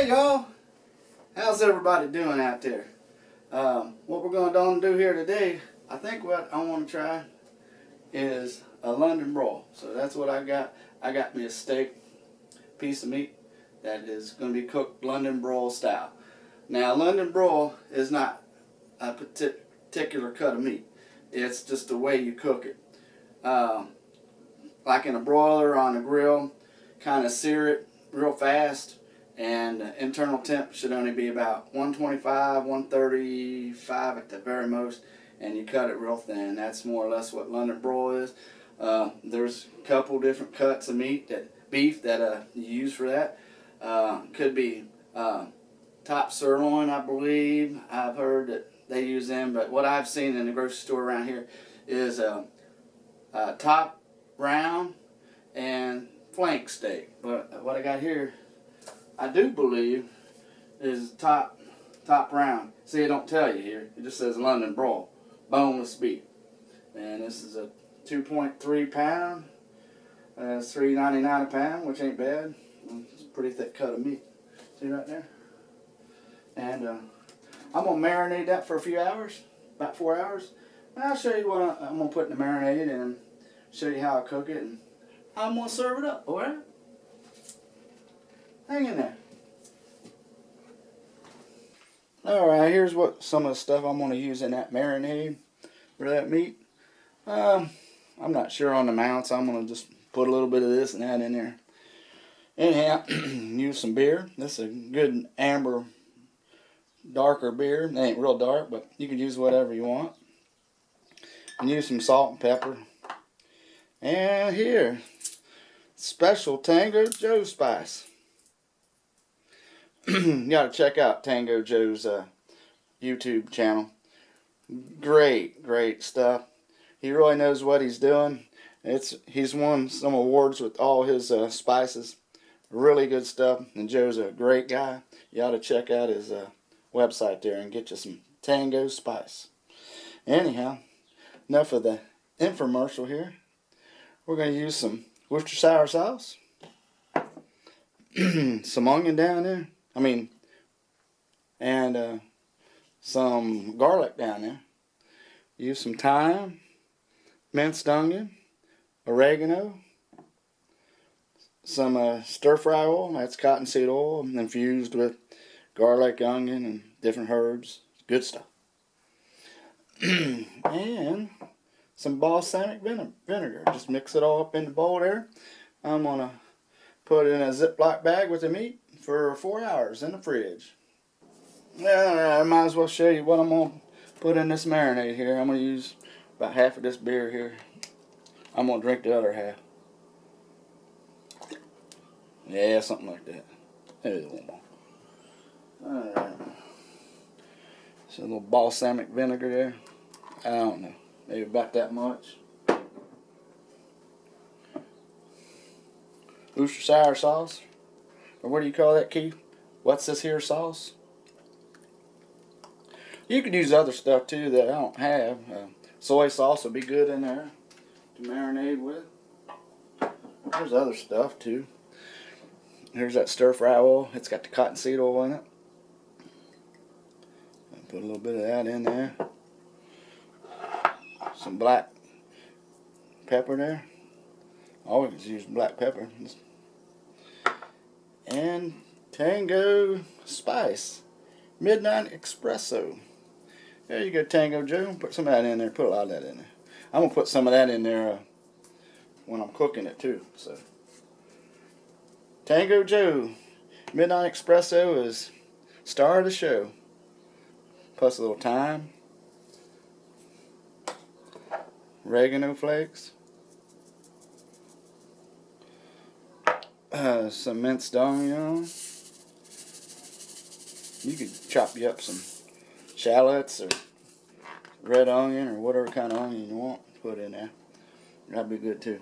Hey y'all, how's everybody doing out there? What we're going to do here today, I think what I want to try is a London broil. So that's what I got. I got me a steak piece of meat that is going to be cooked London broil style. Now London broil is not a particular cut of meat. It's just the way you cook it. Like in a broiler on a grill, kind of sear it real fast, and internal temp should only be about 125, 135 at the very most, and you cut it real thin. That's more or less what London broil is. There's a couple different cuts of beef that you use for that. Could be top sirloin, I believe. I've heard that they use them, but what I've seen in the grocery store around here is top round and flank steak. But what I got here, I do believe, is top round. See, it don't tell you here. It just says London broil, boneless beef. And this is a 2.3 pound. It's $3.99 a pound, which ain't bad. It's a pretty thick cut of meat. See right there? And I'm gonna marinate that for a few hours, about 4 hours. And I'll show you what I'm gonna put in the marinade and show you how I cook it and how I'm gonna serve it up. All right? Hang in there. Alright, here's what some of the stuff I'm going to use in that marinade for that meat. I'm not sure on the amounts. I'm going to just put a little bit of this and that in there. Anyhow, use some beer. This is a good amber, darker beer. It ain't real dark, but you can use whatever you want. And use some salt and pepper. And here, special Tango Joe spice. You got to check out Tango Joe's YouTube channel. Great stuff. He really knows what he's doing. He's won some awards with all his spices. Really good stuff. And Joe's a great guy. You ought to check out his website there and get you some Tango spice. Anyhow, enough of the infomercial here. We're going to use some Worcestershire sauce. Some onion down there. And some garlic down there. Use some thyme, minced onion, oregano, some stir-fry oil. That's cottonseed oil infused with garlic, onion, and different herbs. Good stuff. And some balsamic vinegar. Just mix it all up in the bowl there. I'm going to put it in a Ziploc bag with the meat for 4 hours in the fridge. I might as well show you what I'm going to put in this marinade here. I'm going to use about half of this beer here. I'm going to drink the other half. Yeah, something like that. There's one more. Alright. So a little balsamic vinegar there. I don't know. Maybe about that much. Worcestershire sauce. Or what do you call that, Keith? What's this here sauce? You could use other stuff too that I don't have. Soy sauce would be good in there to marinate with. There's other stuff too. Here's that stir-fry oil. It's got the cottonseed oil in it. I'll put a little bit of that in there. Some black pepper there. Always use black pepper. And Tango spice. Midnight Espresso. There you go, Tango Joe. Put some of that in there. Put a lot of that in there. I'm going to put some of that in there when I'm cooking it too. So, Tango Joe. Midnight Espresso is star of the show. Plus a little thyme. Oregano flakes. Some minced onion. You could chop you up some shallots or red onion or whatever kind of onion you want to put in there. That'd be good too.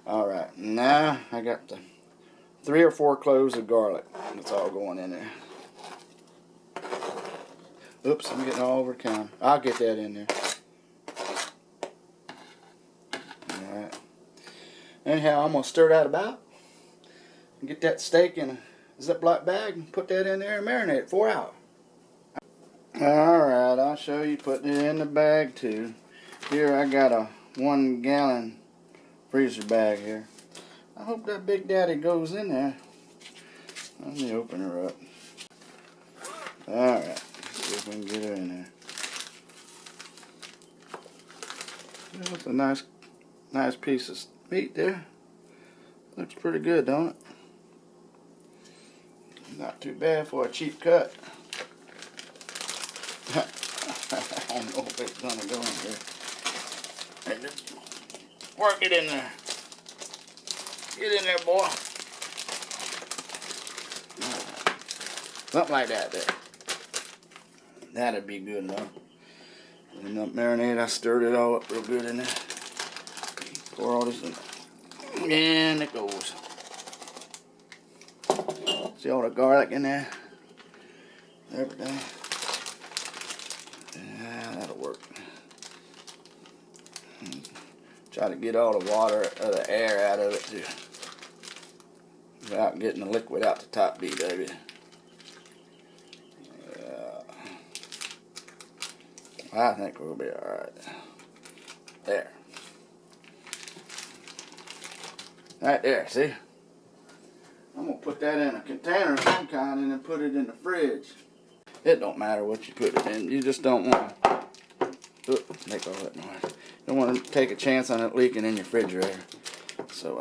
Alright, now I got the 3 or 4 cloves of garlic. That's all going in there. Oops, I'm getting all over the counter. I'll get that in there. Alright. Anyhow, I'm going to stir that about and get that steak in Ziploc bag and put that in there and marinate it 4 hours. Alright, I'll show you putting it in the bag too. Here I got a 1 gallon freezer bag here. I hope that Big Daddy goes in there. Let me open her up. Alright, see if we can get her in there. That's a nice piece of meat there. Looks pretty good, don't it? Not too bad for a cheap cut. I don't know if it's gonna go in here. Hey, just work it in there. Get in there, boy. Something like that there. That'd be good enough. Enough marinade. I stirred it all up real good in there. Pour all this in. And it goes. See all the garlic in there? Everything. Yeah, that'll work. Try to get all the water or the air out of it too. Without getting the liquid out the top beat of it. I think we'll be alright. There. Right there, see? I'm going to put that in a container of some kind and then put it in the fridge. It don't matter what you put it in. You just don't want to make all that noise. You don't want to take a chance on it leaking in your refrigerator. So,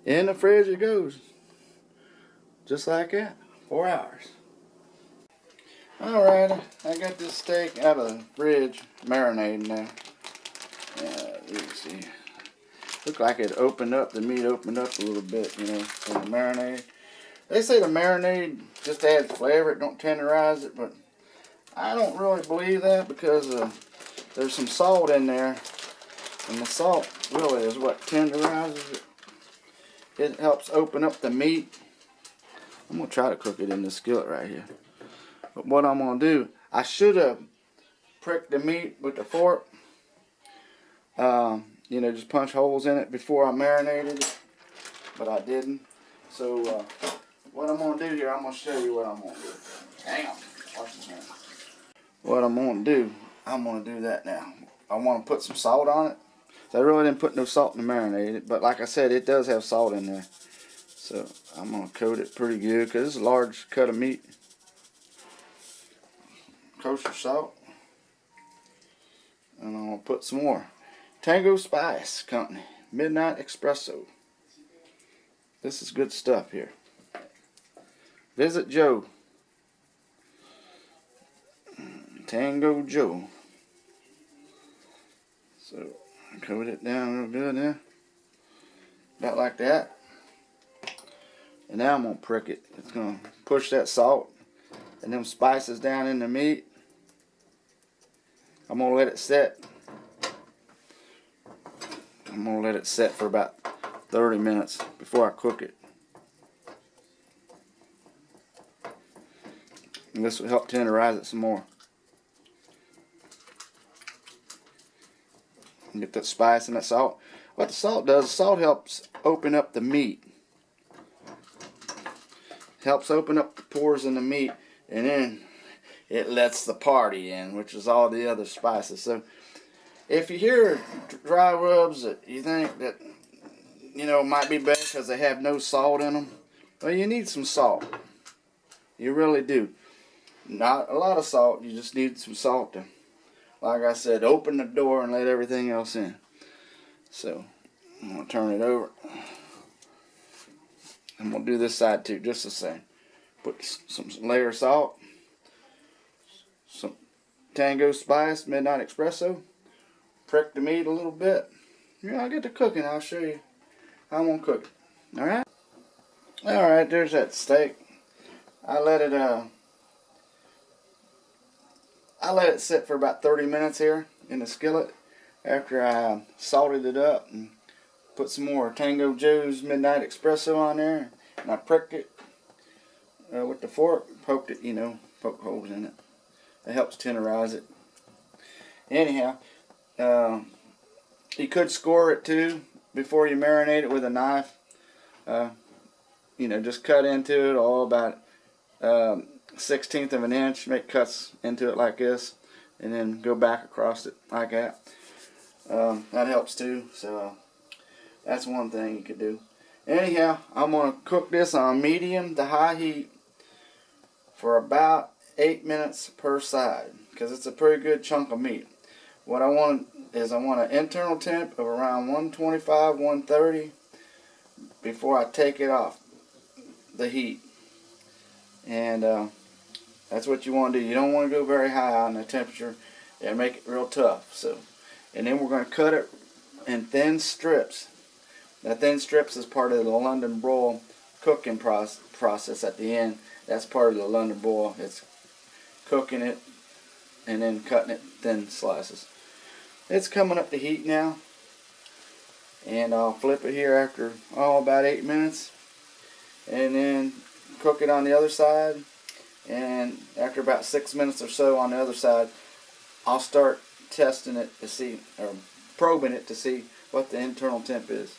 in the fridge it goes. Just like that. 4 hours. Alright, I got this steak out of the fridge, marinating now. You can see. Looked like it opened up, the meat opened up a little bit, you know, from the marinade. They say the marinade just adds flavor, it don't tenderize it, but I don't really believe that because there's some salt in there, and the salt really is what tenderizes it. It helps open up the meat. I'm going to try to cook it in this skillet right here. But what I'm going to do, I should have pricked the meat with the fork. You know, just punch holes in it before I marinated it. But I didn't. So, what I'm going to do here, I'm going to show you what I'm going to do. Hang on. Watch this now. What I'm going to do, I'm going to do that now. I want to put some salt on it. So I really didn't put no salt in the marinade. But like I said, it does have salt in there. So, I'm going to coat it pretty good because it's a large cut of meat. Kosher salt, and I'm going to put some more. Tango Spice Company, Midnight Espresso. This is good stuff here. Visit Joe. Tango Joe. So, coat it down real good there. About like that. And now I'm going to prick it. It's going to push that salt and them spices down in the meat. I'm going to let it set. I'm going to let it set for about 30 minutes before I cook it. And this will help tenderize it some more. And get that spice and that salt. What the salt does, salt helps open up the meat. Helps open up the pores in the meat, and then it lets the party in, which is all the other spices. So if you hear dry rubs that you think that, you know, might be better because they have no salt in them, well, you need some salt. You really do. Not a lot of salt, you just need some salt to, like I said, open the door and let everything else in. So I'm going to turn it over. I'm going to do this side too, just the same. Put some layer of salt. Some Tango Spice Midnight Espresso. Prick the meat a little bit. Yeah, I'll get to cooking. I'll show you how I'm going to cook it. Alright? Alright, there's that steak. I let it sit for about 30 minutes here in the skillet after I salted it up and put some more Tango Joe's Midnight Espresso on there. And I pricked it with the fork, poked it, you know, poke holes in it. It helps tenderize it. Anyhow, you could score it too before you marinate it with a knife. you know, just cut into it all about 1/16 of an inch. Make cuts into it like this, and then go back across it like that. That helps too. So that's one thing you could do. Anyhow, I'm going to cook this on medium to high heat for about 8 minutes per side, because it's a pretty good chunk of meat. What I want is I want an internal temp of around 125, 130 before I take it off the heat. And that's what you want to do. You don't want to go very high on the temperature. It'll make it real tough. So, and then we're going to cut it in thin strips. That thin strips is part of the London broil cooking process at the end. That's part of the London broil. It's cooking it and then cutting it thin slices. It's coming up to heat now, and I'll flip it here after about 8 minutes, and then cook it on the other side. And after about 6 minutes or so on the other side, I'll start testing it to see, or probing it to see what the internal temp is.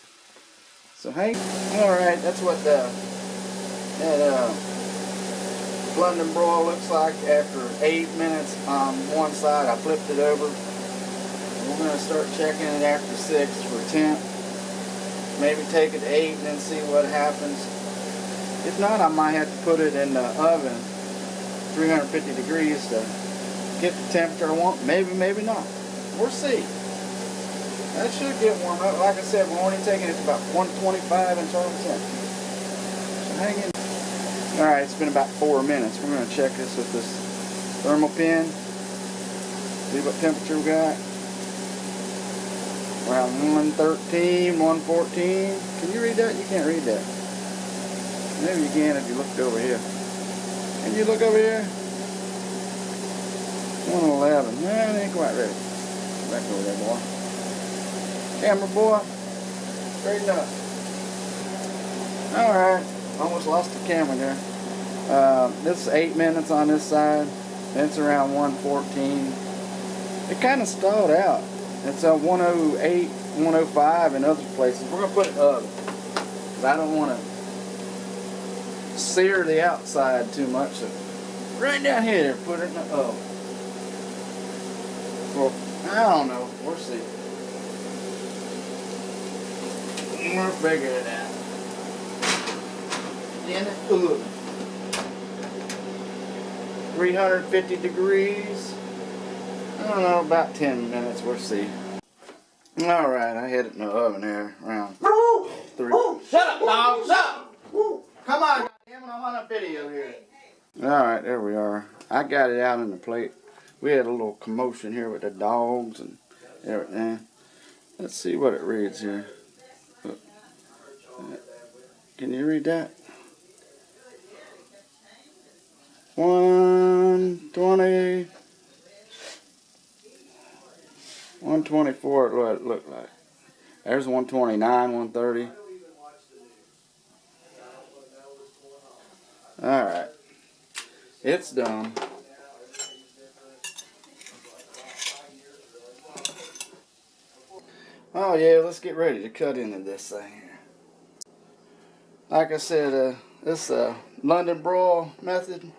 So hey, alright, that's what that London broil looks like after 8 minutes on one side. I flipped it over. We're going to start checking it after 6 for temp. Maybe take it to 8 and then see what happens. If not, I might have to put it in the oven, 350 degrees, to get the temperature I want. Maybe, maybe not. We'll see. That should get warm up. Like I said, we're only taking it to about 125 internal temp. So hang in. Alright, it's been about 4 minutes. We're going to check this with this thermal pin. See what temperature we got. Around 113, 114. Can you read that? You can't read that. Maybe you can if you looked over here. Can you look over here? 111. No, it ain't quite ready. Back over there, boy. Camera boy. Straighten up. Alright. Almost lost the camera there. This is 8 minutes on this side. It's around 114. It kind of stalled out. It's 108, 105 in other places. We're going to put it up, because I don't want to sear the outside too much. So right down here, put it in the oven. Well, I don't know. We'll see. We'll figure it out. In the oven. 350 degrees. I don't know, about 10 minutes. We'll see. Alright, I had it in the oven there around 3. Shut up, dog! Shut up! Come on, goddammit, I'm on a video here. Alright, there we are. I got it out on the plate. We had a little commotion here with the dogs and everything. Let's see what it reads here. Can you read that? 120, 124 is what it looked like. There's 129, 130. Alright. It's done. Oh yeah, let's get ready to cut into this thing here. Like I said, this London broil method.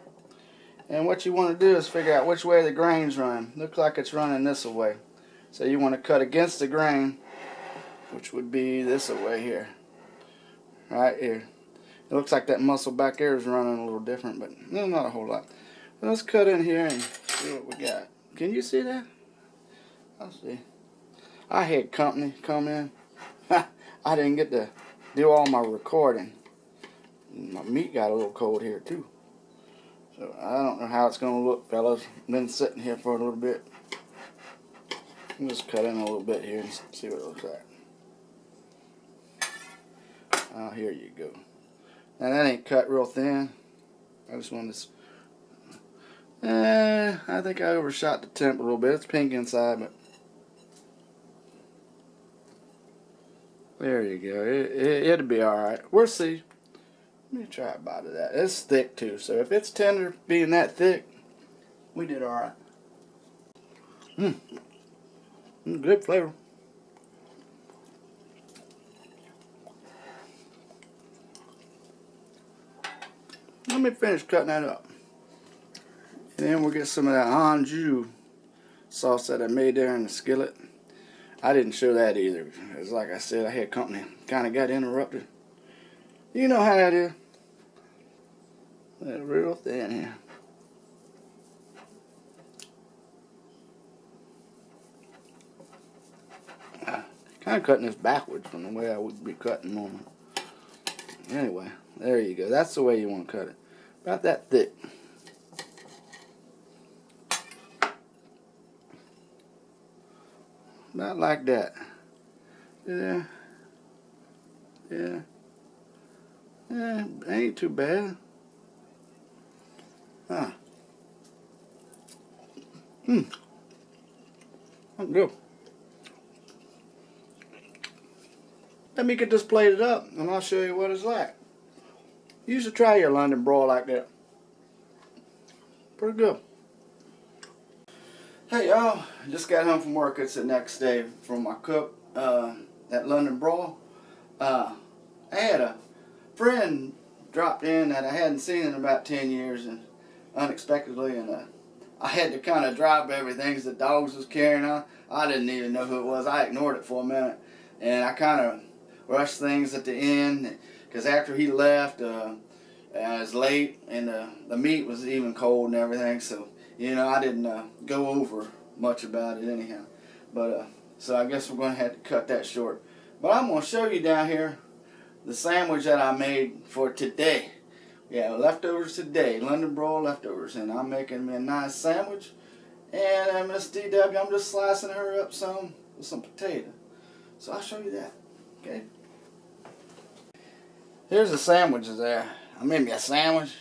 And what you want to do is figure out which way the grain's running. Looks like it's running this way. So you want to cut against the grain, which would be this way here. Right here. It looks like that muscle back there is running a little different, but no, not a whole lot. But let's cut in here and see what we got. Can you see that? I'll see. I had company come in. I didn't get to do all my recording. My meat got a little cold here too. So I don't know how it's going to look, fellas. Been sitting here for a little bit. I'll just cut in a little bit here and see what it looks like. Oh, here you go. Now that ain't cut real thin. I just wanted to... I think I overshot the temp a little bit. It's pink inside, but... There you go. It'll be alright. We'll see. Let me try a bite of that. It's thick too, so if it's tender being that thick, we did alright. Good flavor. let me finish cutting that up. And then we'll get some of that anjou sauce that I made there in the skillet. I didn't show that either, because like I said, I had company kind of got interrupted. You know how that is. That real thin here. Kind of cutting this backwards from the way I would be cutting normal. Anyway, there you go. That's the way you want to cut it. About that thick. About like that. Yeah. Yeah. Yeah, ain't too bad. Huh. That's good. Let me get this plated up and I'll show you what it's like. You should try your London broil like that. Pretty good. Hey y'all, just got home from work. It's the next day from my cook, that London broil. I had a friend dropped in that I hadn't seen in about 10 years and unexpectedly, and I had to kind of drop everything because the dogs was carrying on. I didn't even know who it was. I ignored it for a minute, and I kind of rushed things at the end because after he left, it was late and the meat was even cold and everything, so you know, I didn't go over much about it anyhow. But so I guess we're going to have to cut that short. But I'm going to show you down here the sandwich that I made for today. Yeah, leftovers today, London broil leftovers, and I'm making me a nice sandwich. And Miss DW, I'm just slicing her up some with some potato. So I'll show you that. Okay. Here's the sandwiches there. I made me a sandwich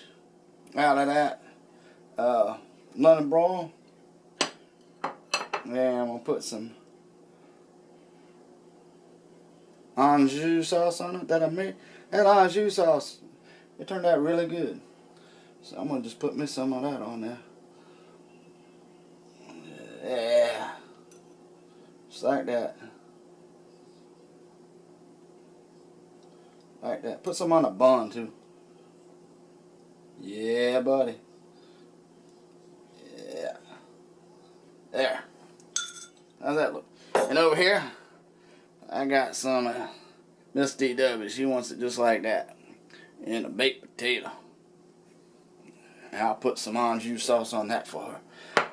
out of that London broil. Then I'm gonna put some anjou sauce on it that I made. That anjou sauce, it turned out really good. So I'm gonna just put me some of that on there. Yeah, just like that. Like that. Put some on a bun too. Yeah, buddy. Yeah. There. How's that look? And over here, I got some Miss DW. She wants it just like that. And a baked potato. And I'll put some anjou sauce on that for her.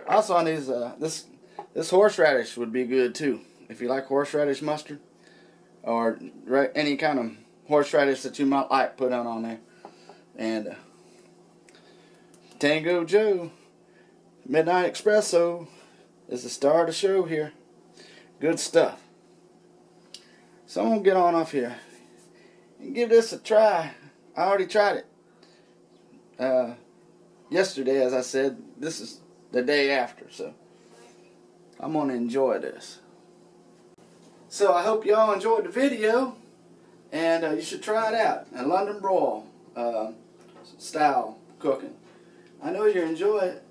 Also on these, this horseradish would be good too. If you like horseradish mustard. Or any kind of horseradish that you might like, put on there. And Tango Joe, Midnight Espresso, is the star of the show here. Good stuff. So I'm going to get on off here and give this a try. I already tried it yesterday, as I said. This is the day after, so I'm going to enjoy this. So I hope y'all enjoyed the video, and you should try it out. A London broil style cooking. I know you enjoy it.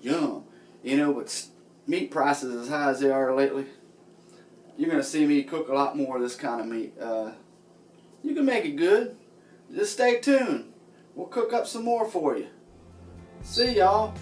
Yum. You know, with meat prices as high as they are lately, you're going to see me cook a lot more of this kind of meat. You can make it good. Just stay tuned. We'll cook up some more for you. See y'all.